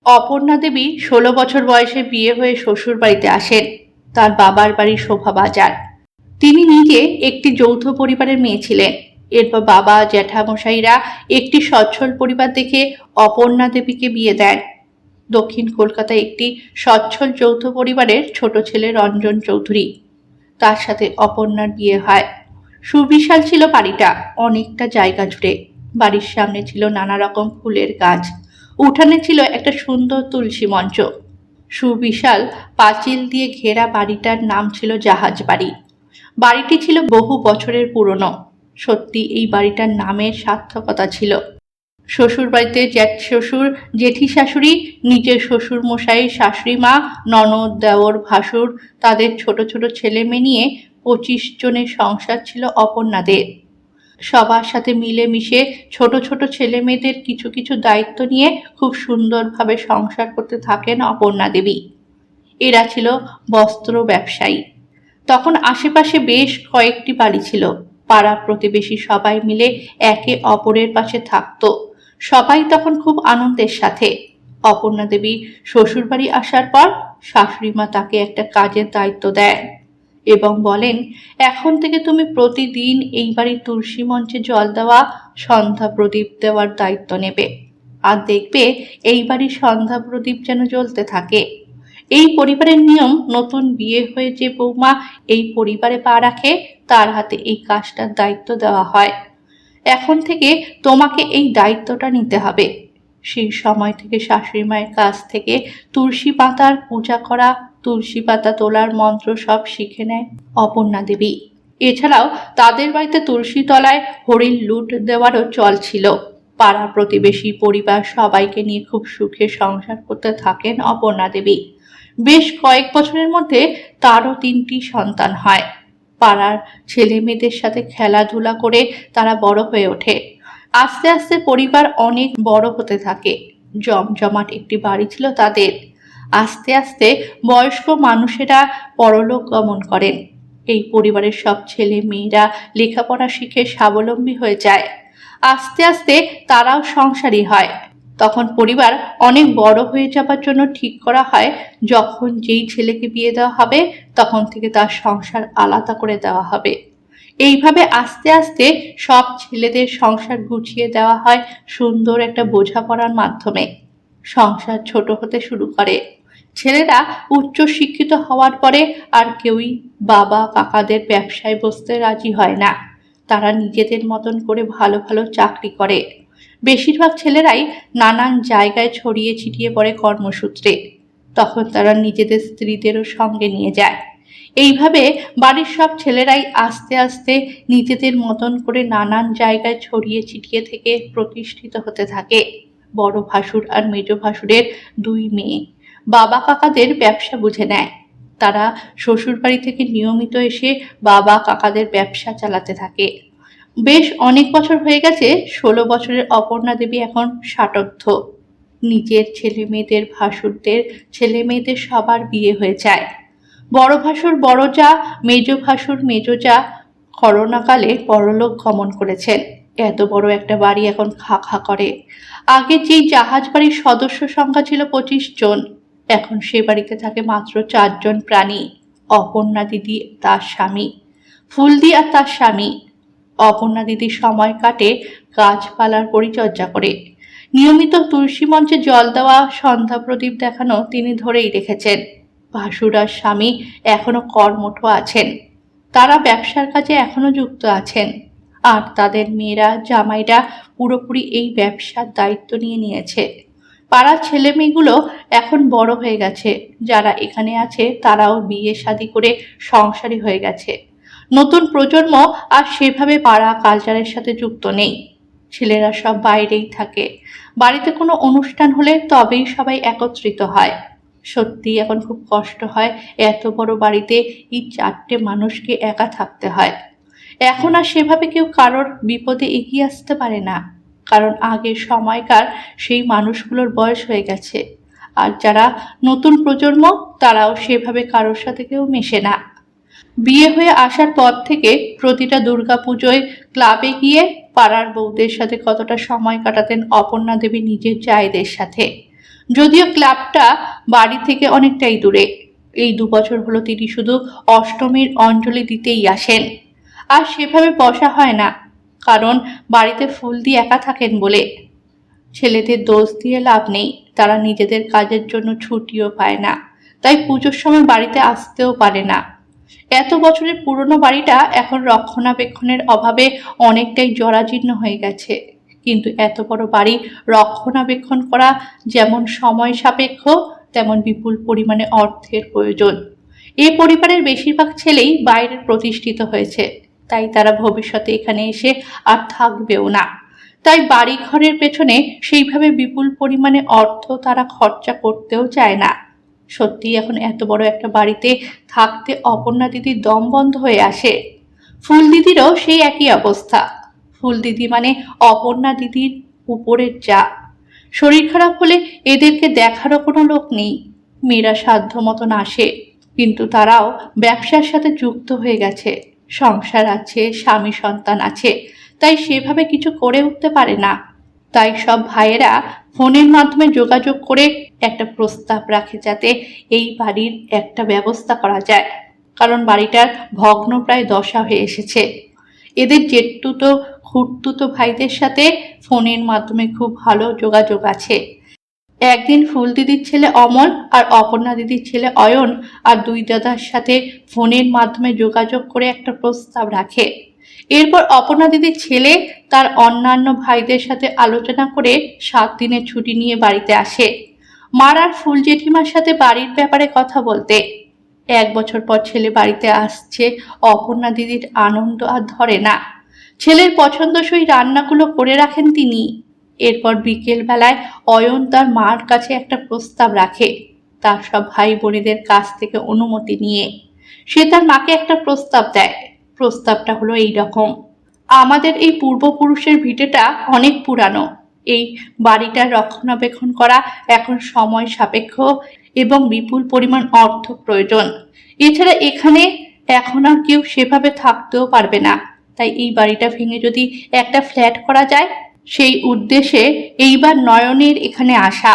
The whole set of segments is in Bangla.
অপর্ণা দেবী ১৬ বছর বয়সে বিয়ে হয়ে শ্বশুরবাড়িতে আসেন। তার বাবার বাড়ি শোভাবাজার। তিনি নিজে একটি যৌথ পরিবারের মেয়ে ছিলেন। এরপর বাবা জ্যাঠামশাইরা একটি সচ্ছল পরিবার দেখে অপর্ণা দেবীকে বিয়ে দেন। দক্ষিণ কলকাতায় একটি সচ্ছল যৌথ পরিবারের ছোট ছেলে রঞ্জন চৌধুরী, তার সাথে অপর্ণার বিয়ে হয়। সুবিশাল ছিল বাড়িটা, অনেকটা জায়গা জুড়ে। বাড়ির সামনে ছিল নানা রকম ফুলের গাছ। উঠানে ছিল একটা সুন্দর তুলসী মঞ্চ। সুবিশাল পাঁচিল দিয়ে ঘেরা বাড়িটার নাম ছিল জাহাজ বাড়ি। বাড়িটি ছিল বহু বছরের পুরনো। সত্যি এই বাড়িটার নামের সার্থকতা ছিল। শ্বশুরবাড়িতে জ্যাঠ শ্বশুর, জেঠি শাশুড়ি, নিজের শ্বশুর মশাই, শাশুড়ি মা, ননদ, দেওর, ভাসুর, তাদের ছোট ছোট ছেলে মেয়ে নিয়ে ২৫ জনের সংসার ছিল অপর্ণাদের। সবার সাথে মিলেমিশে ছোট ছোট ছেলে মেয়েদের কিছু কিছু দায়িত্ব নিয়ে খুব সুন্দরভাবে সংসার করতে থাকেন অপর্ণা দেবী। এরা ছিল বস্ত্র ব্যবসায়ী। তখন আশেপাশে বেশ কয়েকটি বাড়ি ছিল। পাড়া প্রতিবেশী সবাই মিলে একে অপরের পাশে থাকতো। সবাই তখন খুব আনন্দের সাথে। অপর্ণা দেবী শ্বশুরবাড়ি আসার পর শাশুড়ি মা তাকে একটা কাজের দায়িত্ব দেন এবং বলেন, এখন থেকে তুমি প্রতিদিন এই বাড়ির তুলসী মঞ্চে জল দেওয়া, সন্ধ্যা প্রদীপ দেওয়ার দায়িত্ব নেবে। আর দেখবে এই বাড়ির সন্ধ্যা প্রদীপ যেন জ্বলতে থাকে। এই পরিবারের নিয়ম, নতুন বিয়ে হয়ে যে বৌমা এই পরিবারে পা রাখে তার হাতে এই কাজটার দায়িত্ব দেওয়া হয়। এখন থেকে তোমাকে এই দায়িত্বটা নিতে হবে। সেই সময় থেকে শাশুড়ি মায়ের কাছ থেকে তুলসী পাতার পূজা করা, তুলসী পাতা তোলার মন্ত্র সব শিখে নেয় অপর্ণা দেবী। এছাড়াও তাদের বাড়িতে তুলসী তলায় হরিণ লুট দেওয়ারও চল ছিল। পাড়া প্রতিবেশী পরিবার সবাইকে নিয়ে খুব সুখে সংসার করতে থাকেন অপর্ণা দেবী। বেশ কয়েক বছরের মধ্যে তারও ৩টি সন্তান হয়। পাড়ার ছেলে মেয়েদের সাথে খেলাধুলা করে তারা বড় হয়ে ওঠে। আস্তে আস্তে পরিবার অনেক বড় হতে থাকে। জমজমাট একটি বাড়ি ছিল তাদের। আস্তে আস্তে বয়স্ক মানুষেরা পরলোক গমন করেন। এই পরিবারের সব ছেলে মেয়েরা লেখাপড়া শিখে স্বাবলম্বী হয়ে যায়। আস্তে আস্তে তারাও সংসারী হয়। তখন পরিবার অনেক বড় হয়ে যাবার জন্য ঠিক করা হয়, যখন যেই ছেলেকে বিয়ে দেওয়া হবে তখন থেকে তার সংসার আলাদা করে দেওয়া হবে। এইভাবে আস্তে আস্তে সব ছেলেদের সংসার গুছিয়ে দেওয়া হয় সুন্দর একটা বোঝাপড়ার মাধ্যমে। সংসার ছোট হতে শুরু করে। ছেলেরা উচ্চ শিক্ষিত হওয়ার পরে আর কেউই বাবা কাকাদের ব্যবসায় বসতে রাজি হয় না। তারা নিজেদের মতন করে ভালো ভালো চাকরি করে। বেশিরভাগ ছেলেরাই নানান জায়গায় ছড়িয়ে ছিটিয়ে পড়ে কর্মসূত্রে। তখন তারা নিজেদের স্ত্রীদেরও সঙ্গে নিয়ে যায়। এইভাবে বাড়ির সব ছেলেরাই আস্তে আস্তে নিজেদের মতন করে নানান জায়গায় ছড়িয়ে ছিটিয়ে থেকে প্রতিষ্ঠিত হতে থাকে। বড় ভাসুর আর মেজ ভাসুরের 2 মেয়ে বাবা কাকাদের ব্যবসা বুঝে নেয়। তারা শ্বশুরবাড়ি থেকে নিয়মিত এসে বাবা কাকাদের ব্যবসা চালাতে থাকে। বেশ অনেক বছর হয়ে গেছে। 16 বছরের অপর্ণা দেবী এখন ষাটোর্ধ্ব। নিজের ছেলে মেয়েদের, ভাসুরদের ছেলে মেয়েদের সবার বিয়ে হয়ে যায়। বড় ভাসুর বড় যা, মেজ ভাসুর মেজ যা করোনাকালে পরলোক গমন করেছেন। এত বড় একটা বাড়ি এখন খা খা করে। আগে যেই জাহাজ বাড়ির সদস্য সংখ্যা ছিল 25 জন, এখন সে বাড়িতে থাকে মাত্র 4 জন প্রাণী। অপর্ণা দিদি, তার স্বামী ফুলদি আর তার স্বামী। অপর্ণা দিদি সময় কাটে গাছপালার পরিচর্যা করে। নিয়মিত তুলসী মঞ্চে জল দেওয়া, সন্ধ্যা প্রদীপ দেখানো তিনি ধরেই রেখেছেন। ভাসুর আর স্বামী এখনো কর্মঠ আছেন। তারা ব্যবসার কাজে এখনো যুক্ত আছেন। আর তাদের মেয়েরা, জামাইরা পুরোপুরি এই ব্যবসার দায়িত্ব নিয়ে নিয়েছে। পাড়ার ছেলে মেয়েগুলো এখন বড় হয়ে গেছে। যারা এখানে আছে তারাও বিয়ে শাদী করে সংসারী হয়ে গেছে। নতুন প্রজন্ম আর সেভাবে পাড়া কালচারের সাথে যুক্ত নেই। ছেলেরা সব বাইরেই থাকে। বাড়িতে কোনো অনুষ্ঠান হলে তবেই সবাই একত্রিত হয়। সত্যি এখন খুব কষ্ট হয়, এত বড় বাড়িতে এই 4টে মানুষকে একা থাকতে হয়। এখন আর সেভাবে কেউ কারোর বিপদে এগিয়ে আসতে পারে না, কারণ আগের সময়কার সেই মানুষগুলোর বয়স হয়ে গেছে। আর যারা নতুন প্রজন্ম তারাও সেভাবে কারোর সাথে কেউ মেশে না। বিয়ে হয়ে আসার পর থেকে প্রতিটা দুর্গাপুজোয় ক্লাবে গিয়ে পাড়ার বউদের সাথে কতটা সময় কাটাতেন অপর্ণা দেবী নিজের জায়েদের সাথে। যদিও ক্লাবটা বাড়ি থেকে অনেকটাই দূরে। এই 2 বছর হলো তিনি শুধু অষ্টমীর অঞ্জলি দিতেই আসেন। আর সেভাবে বসা হয় না, কারণ বাড়িতে ফুল দিয়ে একা থাকেন বলে। ছেলেদের দোষ দিয়ে লাভ নেই, তারা নিজেদের কাজের জন্য ছুটিও পায় না, তাই পুজোর সময় বাড়িতে আসতেও পারে না। এত বছরের পুরনো বাড়িটা এখন রক্ষণাবেক্ষণের অভাবে অনেকটাই জরাজীর্ণ হয়ে গেছে। কিন্তু এত বড় বাড়ি রক্ষণাবেক্ষণ করা যেমন সময় সাপেক্ষ, তেমন বিপুল পরিমাণে অর্থের প্রয়োজন। এ পরিবারের বেশিরভাগ ছেলেই বাইরে প্রতিষ্ঠিত হয়েছে, তাই তারা ভবিষ্যতে এখানে এসে আর থাকবেও না। তাই বাড়ি ঘরের পেছনে সেইভাবে বিপুল পরিমাণে অর্থ তারা খরচা করতেও চায় না। সত্যি এখন এত বড় একটা বাড়িতে থাকতে অপর্ণা দিদির দম বন্ধ হয়ে আসে। ফুল দিদিরও সেই একই অবস্থা। ফুল দিদি মানে অপর্ণা দিদির উপরের যা। শরীর খারাপ হলে এদেরকে দেখারও কোনো লোক নেই। মেয়েরা সাধ্য মতন আসে, কিন্তু তারাও ব্যবসার সাথে যুক্ত হয়ে গেছে। সংসার আছে, স্বামী সন্তান আছে, তাই সেভাবে কিছু করে উঠতে পারে না। তাই সব ভাইয়েরা ফোনের মাধ্যমে যোগাযোগ করে একটা প্রস্তাব রাখে যাতে এই বাড়ির একটা ব্যবস্থা করা যায়, কারণ বাড়িটার ভগ্নপ্রায় দশা হয়ে এসেছে। এদের জেঠতুতো খুড়তুতো ভাইদের সাথে ফোনের মাধ্যমে খুব ভালো যোগাযোগ আছে। একদিন ফুল দিদির ছেলে অমল আর অপর্ণা দিদির ছেলে অয়ন আর দুই দাদার সাথে ফোনের মাধ্যমে যোগাযোগ করে একটা প্রস্তাব রাখে। এরপর অপর্ণা দিদির ছেলে তার অন্যান্য ভাইদের সাথে আলোচনা করে 7 দিনের ছুটি নিয়ে বাড়িতে আসে মার আর ফুল জেঠিমার সাথে বাড়ির ব্যাপারে কথা বলতে। 1 বছর পর ছেলে বাড়িতে আসছে, অপর্ণা দিদির আনন্দ আর ধরে না। ছেলের পছন্দসই রান্নাগুলো করে রাখেন তিনি। এরপর বিকেল বেলায় অয়ন তার মার কাছে একটা প্রস্তাব রাখে, তার সব ভাই বোনেদের কাছ থেকে অনুমতি নিয়ে। সে তার মাকে একটা প্রস্তাব দেয়। প্রস্তাবটা হলো এই রকম: আমাদের এই পূর্বপুরুষের ভিটেটা অনেক পুরানো, এই বাড়িটার রক্ষণাবেক্ষণ করা এখন সময় সাপেক্ষ এবং বিপুল পরিমাণ অর্থ প্রয়োজন। এছাড়া এখানে এখন আর কেউ সেভাবে থাকতেও পারবে না, তাই এই বাড়িটা ভেঙে যদি একটা ফ্ল্যাট করা যায়, সেই উদ্দেশ্যে এইবার নয়নের এখানে আসা।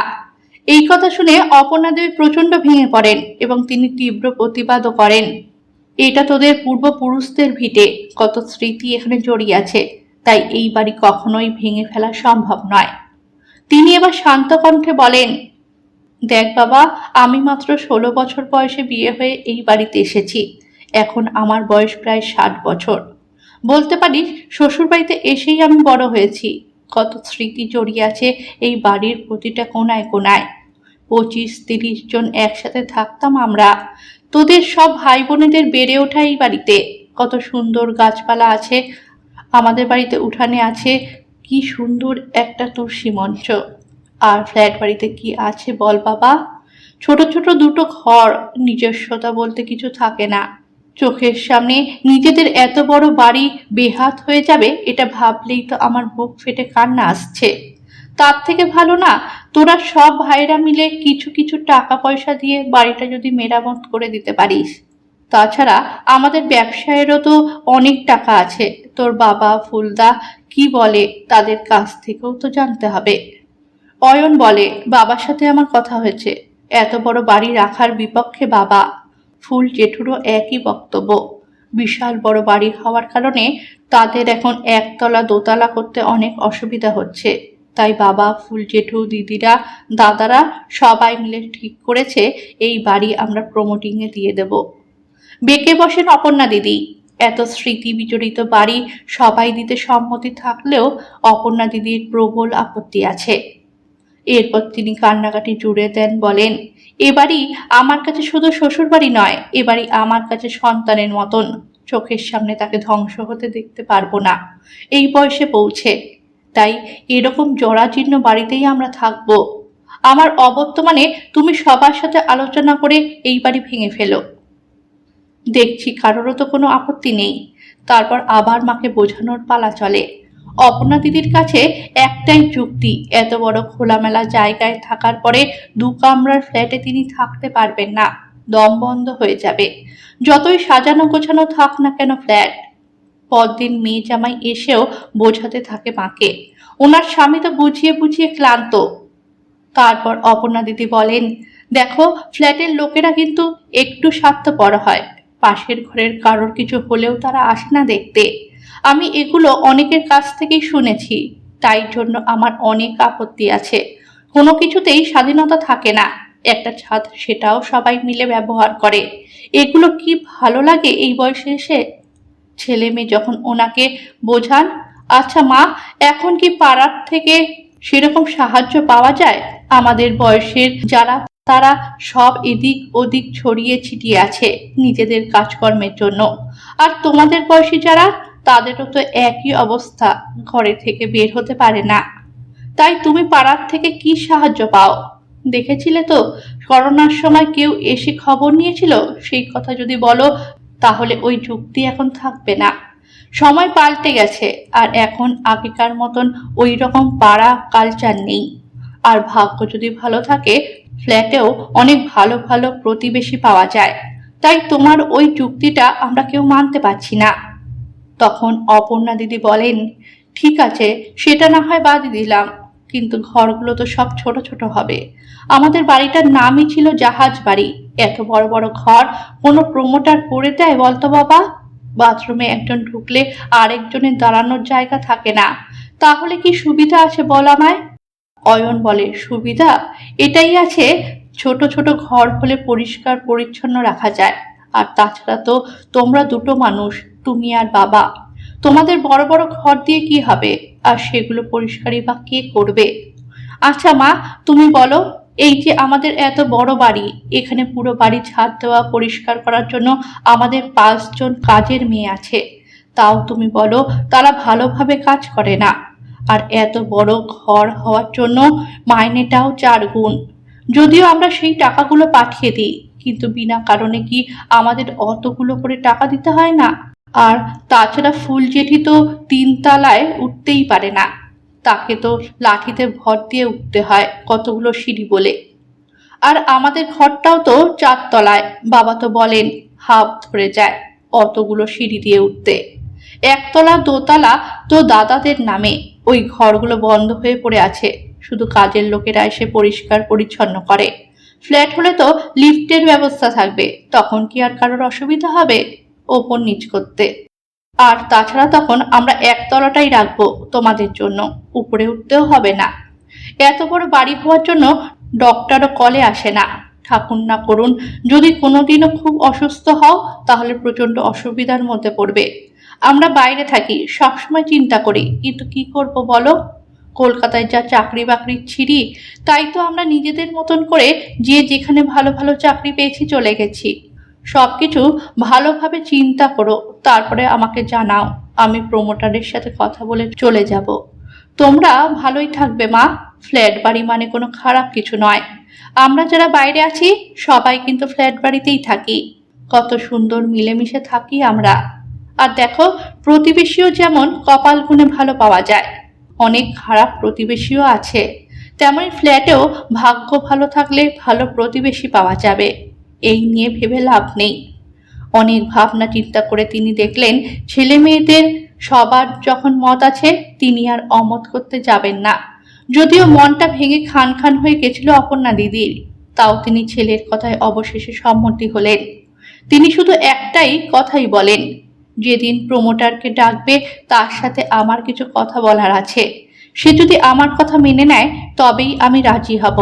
এই কথা শুনে অপর্ণা দেবী প্রচন্ড ভেঙে পড়েন এবং তিনি তীব্র প্রতিবাদও করেন। এটা তোদের পূর্বপুরুষদের ভিটে, কত স্মৃতি এখানে জড়িয়ে আছে, তাই এই বাড়ি কখনোই ভেঙে ফেলা সম্ভব নয়। তিনি এবার শান্ত কণ্ঠে বলেন, দেখ বাবা, আমি মাত্র 16 বছর বয়সে বিয়ে হয়ে এই বাড়িতে এসেছি। এখন আমার বয়স প্রায় 60 বছর। বলতে পারিস শ্বশুরবাড়িতে এসেই আমি বড় হয়েছি। কত স্মৃতি জড়িয়ে আছে এই বাড়ির প্রতিটা কোনায় কোনায়। 25-30 জন একসাথে থাকতাম আমরা। তোদের সব ভাই বোনেদের বেড়ে ওঠা এই বাড়িতে। কত সুন্দর গাছপালা আছে আমাদের বাড়িতে, উঠানে আছে কি সুন্দর একটা তুলসী মঞ্চ। আর ফ্ল্যাট বাড়িতে কি আছে বল বাবা? ছোট ছোট দুটো ঘর, নিজস্বতা বলতে কিছু থাকে না। চোখের সামনে নিজেদের এত বড় বাড়ি বেহাত হয়ে যাবে, এটা ভাবলেই তো আমার বুক ফেটে কান্না আসছে। তার থেকে ভালো না তোরা সব ভাইরা মিলে কিছু কিছু টাকা পয়সা দিয়ে বাড়িটা যদি মেরামত করে দিতে পারিস। তাছাড়া আমাদের ব্যবসায়েরও তো অনেক টাকা আছে। তোর বাবা ফুলদা কি বলে তাদের কাছ থেকেও তো জানতে হবে। অয়ন বলে, বাবার সাথে আমার কথা হয়েছে, এত বড় বাড়ি রাখার বিপক্ষে বাবা। ফুল জেঠুরও একই বক্তব্য। বিশাল বড় বাড়ি হওয়ার কারণে তাদের এখন একতলা দোতলা করতে অনেক অসুবিধা হচ্ছে। তাই বাবা, ফুল জেঠু, দিদিরা, দাদারা সবাই মিলে ঠিক করেছে এই বাড়ি আমরা প্রমোটিংয়ে দিয়ে দেব। বেঁকে বসেন অপর্ণা দিদি। এত স্মৃতি বিজড়িত বাড়ি সবাই দিতে সম্মতি থাকলেও অপর্ণা দিদির প্রবল আপত্তি আছে। এরপর তিনি কান্নাকাটি জুড়ে দেন, বলেন, এবারই আমার কাছে শুধু শ্বশুর বাড়ি নয়, এবারই আমার কাছে সন্তানের মতন। চোখের সামনে তাকে ধ্বংস হতে দেখতে পারবো না এই বয়সে পৌঁছে। তাই এরকম জরাজীর্ণ বাড়িতেই আমরা থাকবো। আমার অবর্তমানে তুমি সবার সাথে আলোচনা করে এই বাড়ি ভেঙে ফেলো। দেখছি কারোরও তো কোনো আপত্তি নেই। তারপর আবার মাকে বোঝানোর পালা চলে। অপর্ণা দিদির কাছে একটাই যুক্তি, এত বড় খোলামেলা জায়গায় থাকার পরে 2 কামরার ফ্ল্যাটে তিনি থাকতে পারবেন না, দম বন্ধ হয়ে যাবে। যতই সাজানো গোছানো থাক না কেন ফ্ল্যাট। পরদিন মেয়ে জামাই এসেও বোঝাতে থাকে মাকে। ওনার স্বামী তো বুঝিয়ে বুঝিয়ে ক্লান্ত। তারপর অপর্ণা দিদি বলেন, দেখো, ফ্ল্যাটের লোকেরা কিন্তু একটু স্বার্থপর হয়। পাশের ঘরের কারোর কিছু হলেও তারা আসে না দেখতে। আমি এগুলো অনেকের কাছ থেকেই শুনেছি। তাই জন্য আমার অনেক আপত্তি আছে। কোনো কিছুতেই স্বাধীনতা থাকে না। একটা ছাদ, সেটাও সবাই মিলে ব্যবহার করে। এগুলো কি ভালো লাগে এই বয়সে এসে? ছেলে মেয়ে যখন ওনাকে বোঝান, আচ্ছা মা, এখন কি পাড়ার থেকে সেরকম সাহায্য পাওয়া যায়? আমাদের বয়সের যারা, তারা সব এদিক ওদিক ছড়িয়ে ছিটিয়ে আছে নিজেদের কাজকর্মের জন্য। আর তোমাদের বয়সী যারা, তাদেরও তো একই অবস্থা, ঘরে থেকে বের হতে পারে না। তাই তুমি পাড়ার থেকে কি সাহায্য পাও? দেখেছিলে তো করোনার সময় কেউ এসে খবর নিয়েছিল? সেই কথা যদি বলো, তাহলে ওই যুক্তি এখন থাকবে না। সময় পাল্টে গেছে, আর এখন আগেকার মতন ওই রকম পাড়া কালচার নেই। আর ভাগ্য যদি ভালো থাকে, ফ্ল্যাটেও অনেক ভালো ভালো প্রতিবেশী পাওয়া যায়। তাই তোমার ওই যুক্তিটা আমরা কেউ মানতে পারছি না। তখন অপর্ণা দিদি বলেন, ঠিক আছে, সেটা না হয় বাদ দিলাম, কিন্তু ঘরগুলো তো সব ছোট ছোট হবে। আমাদের বাড়িটার নামই ছিল জাহাজ বাড়ি। এত বড় বড় ঘর কোনো প্রমোটার করে দেয় বলতো বাবা? বাথরুমে একজন ঢুকলে আরেকজনের দাঁড়ানোর জায়গা থাকে না। তাহলে কি সুবিধা আছে বল আমায়? অয়ন বলে, সুবিধা এটাই আছে, ছোট ছোট ঘর হলে পরিষ্কার পরিচ্ছন্ন রাখা যায়। আর তাছাড়া তো তোমরা দুটো মানুষ, তুমি আর বাবা। তোমাদের বড় বড় ঘর দিয়ে কি হবে? আর সেগুলো পরিষ্কারই বা কে করবে? আচ্ছা মা, তুমি বলো, এই যে আমাদের এত বড় বাড়ি, এখানে পুরো বাড়ি ছাদ দেওয়া, পরিষ্কার করার জন্য আমাদের 5 জন কাজের মেয়ে আছে। তাও তুমি বলো, তারা ভালোভাবে কাজ করে না। আর এত বড় ঘর হওয়ার জন্য মাইনেটাও 4 গুণ। যদিও আমরা সেই টাকাগুলো পাঠিয়ে দিই, কিন্তু বিনা কারণে কি আমাদের অতগুলো করে টাকা দিতে হয় না? আর তাছাড়া ফুল জেঠি তো 3 তলায় উঠতেই পারে না। তাকে তো লাঠিতে ভর দিয়ে উঠতে হয় কতগুলো সিঁড়ি বলে। আর আমাদের ঘরটাও তো 4 তলায়, বাবা তো বলেন হাঁপ ধরে যায় অতগুলো সিঁড়ি দিয়ে উঠতে। 1তলা 2তলা তো দাদাদের নামে, ওই ঘরগুলো বন্ধ হয়ে পড়ে আছে, শুধু কাজের লোকেরা এসে পরিষ্কার পরিচ্ছন্ন করে। ফ্ল্যাট হলে তো লিফটের ব্যবস্থা থাকবে, তখন কি আর কারোর অসুবিধা হবে ওপর নিচ করতে? আর তাছাড়া তখন আমরা 1তলাটাই রাখবো তোমাদের জন্য, উপরে উঠতেও হবে না। এত বড় বাড়ি হওয়ার জন্য ডক্টরও কলে আসে না। ঠাকুর না করুন, যদি কোনোদিনও খুব অসুস্থ হও, তাহলে প্রচন্ড অসুবিধার মধ্যে পড়বে। আমরা বাইরে থাকি, সবসময় চিন্তা করি, কিন্তু কি করব বলো? কলকাতায় যা চাকরি বাকরির ছিরি, তাই তো আমরা নিজেদের মতন করে যে যেখানে ভালো ভালো চাকরি পেয়েছি চলে গেছি। সবকিছু ভালোভাবে চিন্তা করো, তারপরে আমাকে জানাও। আমি প্রমোটারের সাথে কথা বলে চলে যাব। তোমরা ভালোই থাকবে মা। ফ্ল্যাট বাড়ি মানে কোনো খারাপ কিছু নয়। আমরা যারা বাইরে আছি সবাই কিন্তু ফ্ল্যাট বাড়িতেই থাকি। কত সুন্দর মিলেমিশে থাকি আমরা। আর দেখো, প্রতিবেশীও যেমন কপাল গুণে ভালো পাওয়া যায়, অনেক খারাপ প্রতিবেশীও আছে। তেমনি ফ্ল্যাটেও ভাগ্য ভালো থাকলে ভালো প্রতিবেশী পাওয়া যাবে। এই নিয়ে ভেবে লাভ নেই। অনেক ভাবনা চিন্তা করে তিনি দেখলেন, ছেলে মেয়েদের সবার যখন মত আছে, তিনি আর অমত করতে যাবেন না। যদিও মনটা ভেঙে খান খান হয়ে গেছিল অপর্ণা দিদির, তাও তিনি ছেলের কথায় অবশেষে সম্মতি হলেন। তিনি শুধু একটাই কথাই বলেন, যেদিন প্রমোটারকে ডাকবে তার সাথে আমার কিছু কথা বলার আছে। সে যদি আমার কথা মেনে নেয় তবেই আমি রাজি হব,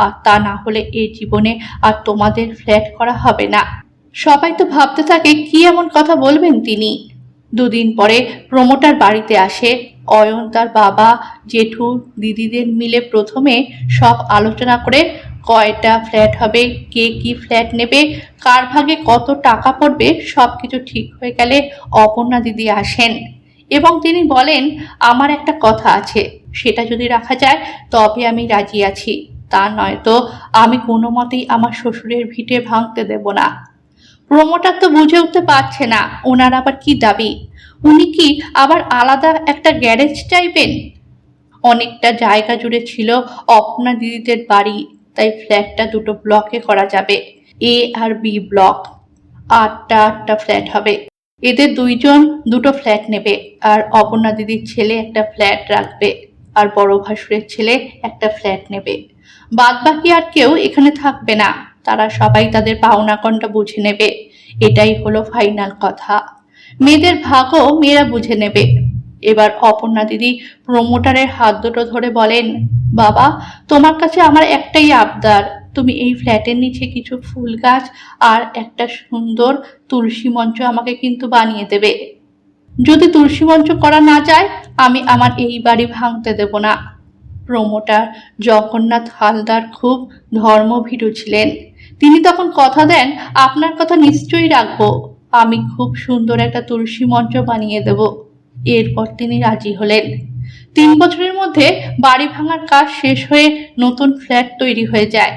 আর তা না হলে এই জীবনে আর তোমাদের ফ্ল্যাট করা হবে না। সবাই তো ভাবতে থাকে কি এমন কথা বলবেন তিনি। দুদিন পরে প্রমোটার বাড়িতে আসে। অয়ন, তার বাবা, জেঠু, দিদিদের মিলে প্রথমে সব আলোচনা করে কয়টা ফ্ল্যাট হবে, কে কি ফ্ল্যাট নেবে, কার ভাগে কত টাকা পড়বে, সবকিছু ঠিক হয়ে গেলে অপর্ণা দিদি আসেন এবং তিনি বলেন, আমার একটা কথা আছে, সেটা যদি রাখা যায় তবে আমি রাজি আছি, তা নয়তো আমি কোনো মতেই আমার শ্বশুরের ভিটে ভাঙতে দেব না। প্রমোটার তো বুঝে উঠতে পারছে না ওনার আবার কি দাবি। উনি কি আবার আলাদা একটা গ্যারেজ চাইবেন? অনেকটা জায়গা জুড়ে ছিল অপর্ণা দিদিদের বাড়ি, তাই ফ্ল্যাটটা দুটো ব্লকে করা যাবে, এ আর বি ব্লক। 8টা ফ্ল্যাট হবে। এদের 2জন দুটো ফ্ল্যাট নেবে, আর অপর্ণা দিদির ছেলে একটা ফ্ল্যাট রাখবে, আর বড় ভাসুরের ছেলে একটা ফ্ল্যাট নেবে। বাদবাকি আর কেউ এখানে থাকবে না, তারা সবাই তাদের পাওনা কণটা বুঝে নেবে। এটাই হলো ফাইনাল কথা। মেয়েদের ভাগও মেয়েরা বুঝে নেবে। এবার অপর্ণা দিদি প্রমোটারের হাত দুটো ধরে বলেন, বাবা, তোমার কাছে আমার একটাই আবদার, তুমি এই ফ্ল্যাটের নিচে কিছু ফুল গাছ আর একটা সুন্দর তুলসী মঞ্চ আমাকে কিন্তু বানিয়ে দেবে। যদি তুলসী মঞ্চ করা না যায়, আমি আমার এই বাড়ি ভাঙতে দেব না। প্রমোটার জগন্নাথ হালদার খুব ধর্মভীরু ছিলেন। তিনি তখন কথা দেন, আপনার কথা নিশ্চয়ই রাখবো, আমি খুব সুন্দর একটা তুলসী মঞ্চ বানিয়ে দেব। এরপর তিনি রাজি হলেন। 3 বছরের মধ্যে বাড়ি ভাঙার কাজ শেষ হয়ে নতুন ফ্ল্যাট তৈরি হয়ে যায়।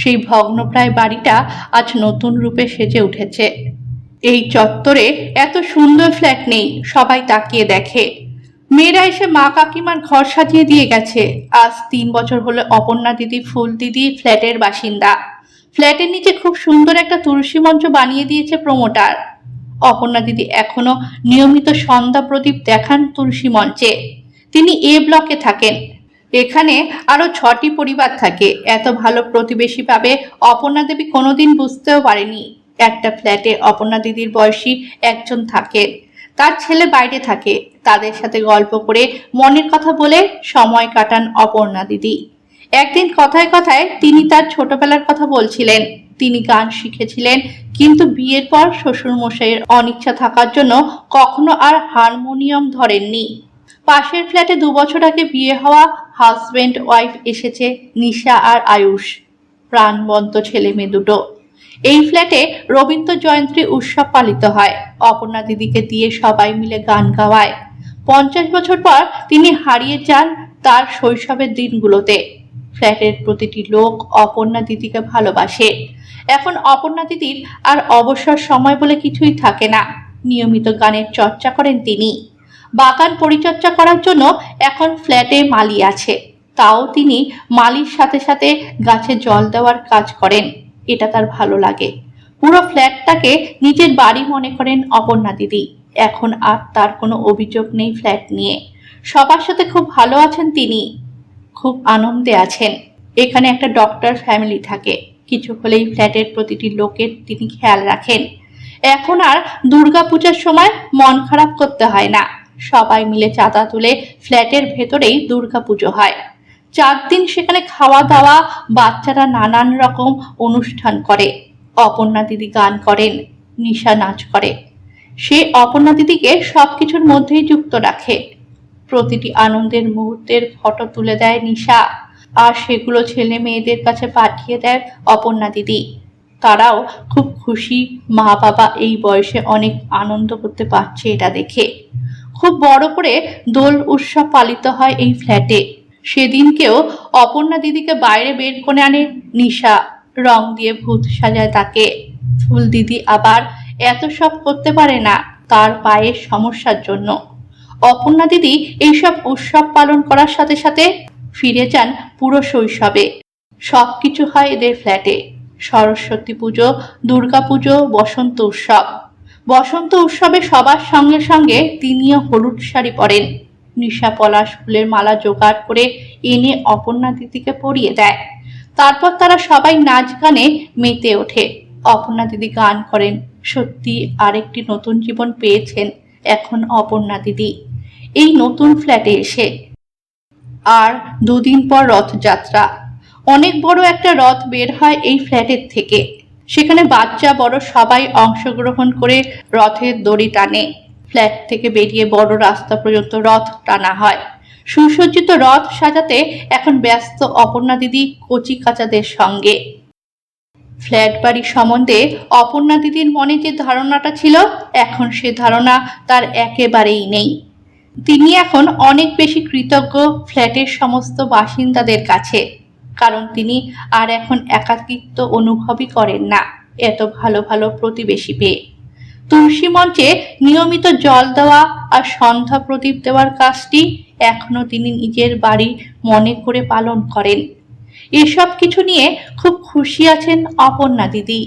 সেই ভগ্নপ্রায় বাড়িটা আজ নতুন রূপে সেজে উঠেছে। এই চত্বরে এত সুন্দর ফ্ল্যাট নেই, সবাই তাকিয়ে দেখে। মেয়েরা এসে মা কাকিমার ঘর সাজিয়ে দিয়ে গেছে। আজ 3 বছর হলো অপর্ণা দিদি, ফুল দিদি ফ্ল্যাটের বাসিন্দা। ফ্ল্যাটের নিচে খুব সুন্দর একটা তুলসী মঞ্চ বানিয়ে দিয়েছে প্রমোটার। অপর্ণা দিদি এখনো নিয়মিত সন্ধ্যা প্রদীপ দেখান তুলসী মঞ্চে। তিনি এ ব্লকে থাকেন। এখানে আরো 6টি পরিবার থাকে। এত ভালো প্রতিবেশী পাবে অপর্ণা দেবী কোনোদিন বুঝতেও পারেনি। একটা ফ্ল্যাটে অপর্ণা দিদির বয়সী একজন থাকে, তার ছেলে বাইরে থাকে। তাদের সাথে গল্প করে মনের কথা বলে সময় কাটান অপর্ণা দিদি। একদিন কথায় কথায় তিনি তার ছোটবেলার কথা বলছিলেন। তিনি গান শিখেছিলেন, কিন্তু বিয়ের পর শ্বশুর মশাইয়ের অনিচ্ছা থাকার জন্য কখনো আর হারমোনিয়াম ধরেননি। পাশের ফ্ল্যাটে 2 বছর আগে বিয়ে হওয়া হাজবেন্ড ওয়াইফ এসেছে, নিশা আর আয়ুষ, প্রাণবন্ত ছেলে মেয়ে দুটো। এই ফ্ল্যাটে রবীন্দ্র জয়ন্তী উৎসব পালিত হয়। অপর্ণা দিদিকে দিয়ে সবাই মিলে গান গাওয়ায়। 50 বছর পর তিনি হারিয়ে যান তার শৈশবের দিনগুলোতে। ফ্ল্যাটের প্রতিটি লোক অপর্ণা দিদিকে ভালোবাসে। এখন অপর্ণা দিদির আর অবসর সময় বলে কিছুই থাকে না। নিয়মিত গানের চর্চা করেন তিনি। বাগান পরিচর্যা করার জন্য এখন ফ্ল্যাটে মালি আছে, তাও তিনি মালির সাথে সাথে গাছে জল দেওয়ার কাজ করেন। এটা তার ভালো লাগে। পুরো ফ্ল্যাটটাকে নিজের বাড়ি মনে করেন অপর্ণা দিদি। এখন আর তার কোনো অভিযোগ নেই ফ্ল্যাট নিয়ে। সবার সাথে খুব ভালো আছেন তিনি, খুব আনন্দে আছেন। এখানে একটা ডক্টর ফ্যামিলি থাকে। কিছু হলেই ফ্ল্যাটের প্রতিটি লোকের তিনি খেয়াল রাখেন। এখন আর দুর্গাপূজার সময় মন খারাপ করতে হয় না। সবাই মিলে চাঁদা তুলে ফ্ল্যাটের ভেতরেই দুর্গাপুজো হয়। 4 দিন সেখানে খাওয়া দাওয়া, বাচ্চারা নানান রকম অনুষ্ঠান করে। অপর্ণা দিদি গান করেন, নিশা নাচ করে। সে অপর্ণা দিদিকে সবকিছুর মধ্যেই যুক্ত রাখে। প্রতিটি আনন্দের মুহূর্তের ফটো তুলে দেয় নিশা, আর সেগুলো ছেলে মেয়েদের কাছে পাঠিয়ে দেয় অপর্ণা দিদি। তারাও খুব খুশি, মা বাবা এই বয়সে অনেক আনন্দ করতে পারছে এটা দেখে। খুব বড় করে দোল উৎসব পালিত হয় এই ফ্ল্যাটে। সেদিনকেও অপর্ণা দিদিকে বাইরে বের করে আনে নিশা, রং দিয়ে ভূত সাজায় তাকে। ফুল দিদি আবার এত সব করতে পারে না, তার পায়ের সমস্যার জন্য। অপর্ণা দিদি এইসব উৎসব পালন করার সাথে সাথে ফিরে যান পুরো শৈশবে। সবকিছু হয় এদের ফ্ল্যাটে। সরস্বতী পুজো, দুর্গা পুজো, বসন্ত উৎসব। বসন্ত উৎসবে সবার সঙ্গে সঙ্গে তিনিও হলুদ শাড়ি পরেন। নিশা পলাশ ফুলের মালা জোগাড় করে এনে অপর্ণা দিদিকে পরিয়ে দেয়। তারপর তারা সবাই নাচ গানে মেতে ওঠে। অপর্ণা দিদি গান করেন। সত্যি আরেকটি নতুন জীবন পেয়েছেন এখন অপর্ণা দিদি এই নতুন ফ্ল্যাটে এসে। আর 2 দিন পর রথযাত্রা। অনেক বড় একটা রথ বের হয় এই ফ্ল্যাটের থেকে। সেখানে বাচ্চা বড় সবাই অংশগ্রহণ করে রথের দড়ি টানে। ফ্ল্যাট থেকে বেরিয়ে বড় রাস্তা পর্যন্ত রথ টানা হয়। সুসজ্জিত রথ সাজাতে এখন ব্যস্ত অপর্ণা দিদি কচি কাচাদের সঙ্গে। ফ্ল্যাট বাড়ি সম্বন্ধে অপর্ণা দিদির মনে যে ধারণাটা ছিল, এখন সে ধারণা তার একেবারেই নেই। তিনি এখন অনেক বেশি কৃতজ্ঞ ফ্ল্যাটের সমস্ত বাসিন্দাদের কাছে, কারণ তিনি আর এখন একাকিত্ব অনুভবই করেন না এত ভালো ভালো প্রতিবেশী পেয়ে। তুলসী মঞ্চে নিয়মিত জল দেওয়া আর সন্ধ্যা প্রদীপ দেওয়ার কাজটি এখনো তিনি নিজের বাড়ি মনে করে পালন করেন। এসব কিছু নিয়ে খুব খুশি আছেন অপর্ণা দিদি।